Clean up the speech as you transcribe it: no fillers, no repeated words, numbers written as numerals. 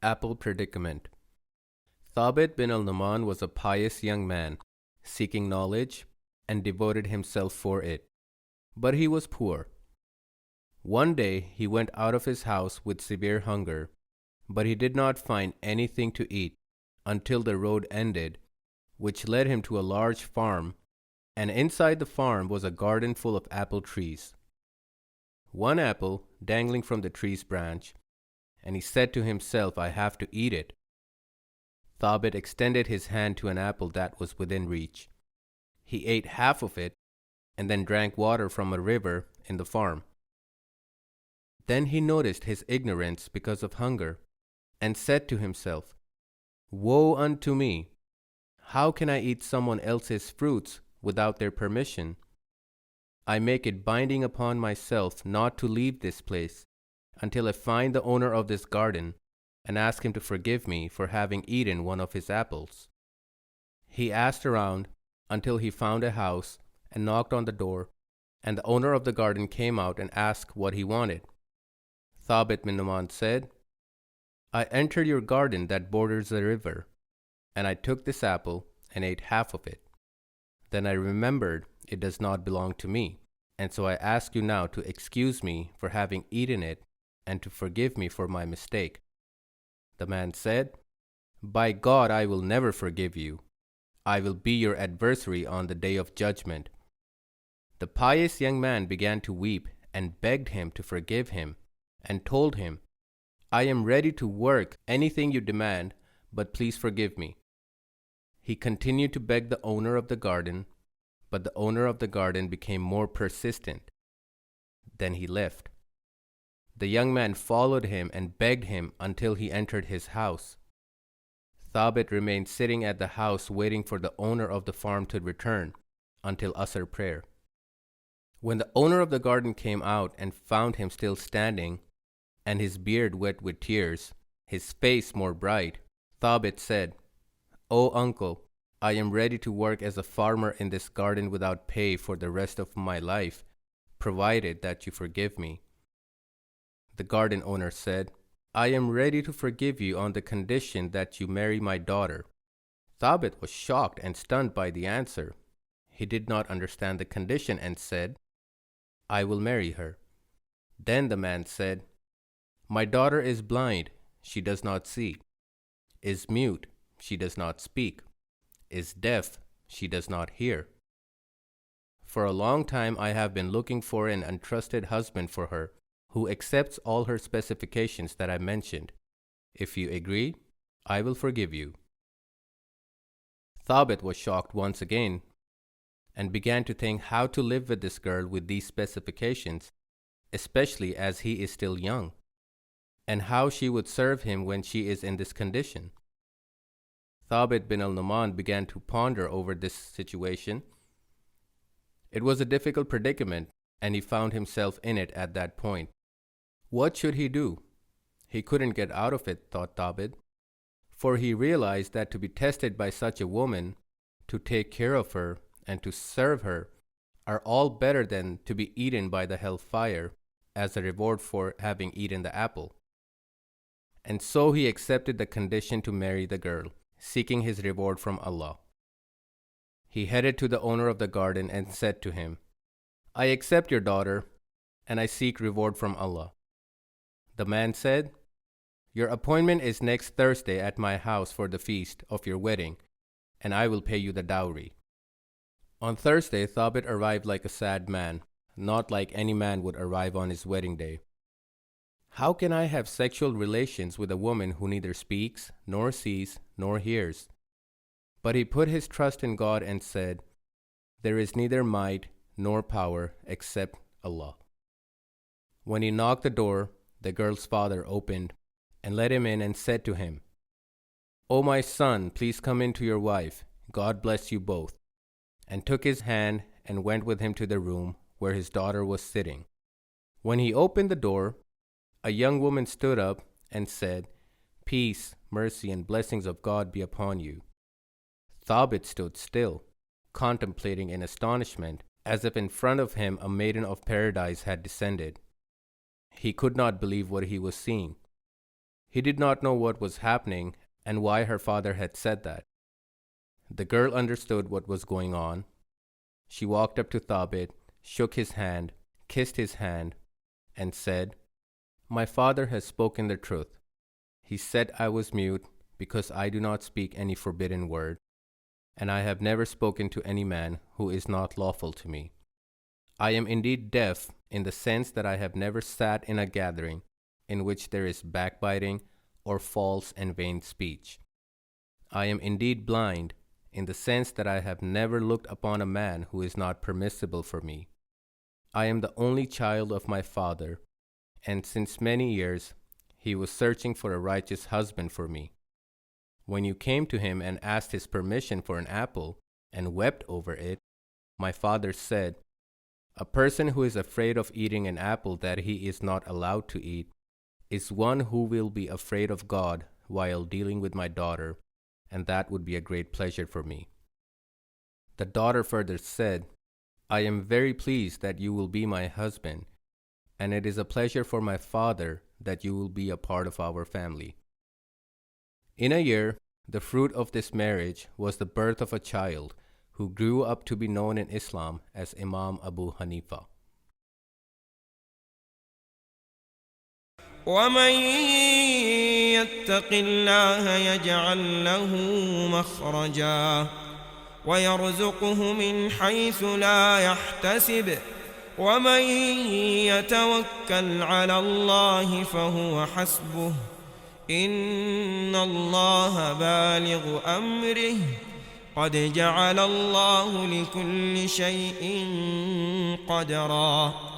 Apple Predicament. Thabit bin al-Numan was a pious young man, seeking knowledge, and devoted himself for it. But he was poor. One day he went out of his house with severe hunger, but he did not find anything to eat until the road ended, which led him to a large farm, and inside the farm was a garden full of apple trees. One apple dangling from the tree's branch, and he said to himself, "I have to eat it." Thabit extended his hand to an apple that was within reach. He ate half of it and then drank water from a river in the farm. Then he noticed his ignorance because of hunger and said to himself, "Woe unto me! How can I eat someone else's fruits without their permission? I make it binding upon myself not to leave this place until I find the owner of this garden and ask him to forgive me for having eaten one of his apples." He asked around until he found a house and knocked on the door, and the owner of the garden came out and asked what he wanted. Thabit bin Numan said, "I entered your garden that borders the river, and I took this apple and ate half of it. Then I remembered it does not belong to me, and so I ask you now to excuse me for having eaten it and to forgive me for my mistake." The man said, "By God, I will never forgive you. I will be your adversary on the day of judgment." The pious young man began to weep and begged him to forgive him and told him, "I am ready to work anything you demand, but please forgive me." He continued to beg the owner of the garden, but the owner of the garden became more persistent. Then he left. The young man followed him and begged him until he entered his house. Thabit remained sitting at the house waiting for the owner of the farm to return until Asr prayer. When the owner of the garden came out and found him still standing, and his beard wet with tears, his face more bright, Thabit said, "O uncle, I am ready to work as a farmer in this garden without pay for the rest of my life, provided that you forgive me." The garden owner said, "I am ready to forgive you on the condition that you marry my daughter." Thabit was shocked and stunned by the answer. He did not understand the condition and said, "I will marry her." Then the man said, "My daughter is blind, she does not see, is mute, she does not speak, is deaf, she does not hear. For a long time I have been looking for an untrusted husband for her, who accepts all her specifications that I mentioned. If you agree, I will forgive you." Thabit was shocked once again and began to think how to live with this girl with these specifications, especially as he is still young, and how she would serve him when she is in this condition. Thabit bin al-Numan began to ponder over this situation. It was a difficult predicament, and he found himself in it at that point. What should he do? He couldn't get out of it, thought Thabit, for he realized that to be tested by such a woman, to take care of her, and to serve her are all better than to be eaten by the hellfire as a reward for having eaten the apple. And so he accepted the condition to marry the girl, seeking his reward from Allah. He headed to the owner of the garden and said to him, "I accept your daughter, and I seek reward from Allah." The man said, "Your appointment is next Thursday at my house for the feast of your wedding, and I will pay you the dowry." On Thursday, Thabit arrived like a sad man, not like any man would arrive on his wedding day. "How can I have sexual relations with a woman who neither speaks, nor sees, nor hears?" But he put his trust in God and said, "There is neither might nor power except Allah." When he knocked the door, the girl's father opened and let him in and said to him, "O my son, please come in to your wife. God bless you both," and took his hand and went with him to the room where his daughter was sitting. When he opened the door, a young woman stood up and said, "Peace, mercy, and blessings of God be upon you." Thabit stood still, contemplating in astonishment, as if in front of him a maiden of paradise had descended. He could not believe what he was seeing. He did not know what was happening and why her father had said that. The girl understood what was going on. She walked up to Thabit, shook his hand, kissed his hand, and said, "My father has spoken the truth. He said I was mute because I do not speak any forbidden word, and I have never spoken to any man who is not lawful to me. I am indeed deaf in the sense that I have never sat in a gathering in which there is backbiting or false and vain speech. I am indeed blind in the sense that I have never looked upon a man who is not permissible for me. I am the only child of my father, and since many years he was searching for a righteous husband for me. When you came to him and asked his permission for an apple and wept over it, my father said, 'A person who is afraid of eating an apple that he is not allowed to eat is one who will be afraid of God while dealing with my daughter, and that would be a great pleasure for me.' The daughter further said, 'I am very pleased that you will be my husband, and it is a pleasure for my father that you will be a part of our family.' In a year, the fruit of this marriage was the birth of a child who grew up to be known in Islam as Imam Abu Hanifa. ومن يتق الله يجعل له مخرجا ويرزقه من حيث لا يحتسب ومن يتوكل على الله فهو حسبه إن الله بالغ أمره قد جعل الله لكل شيء قدرا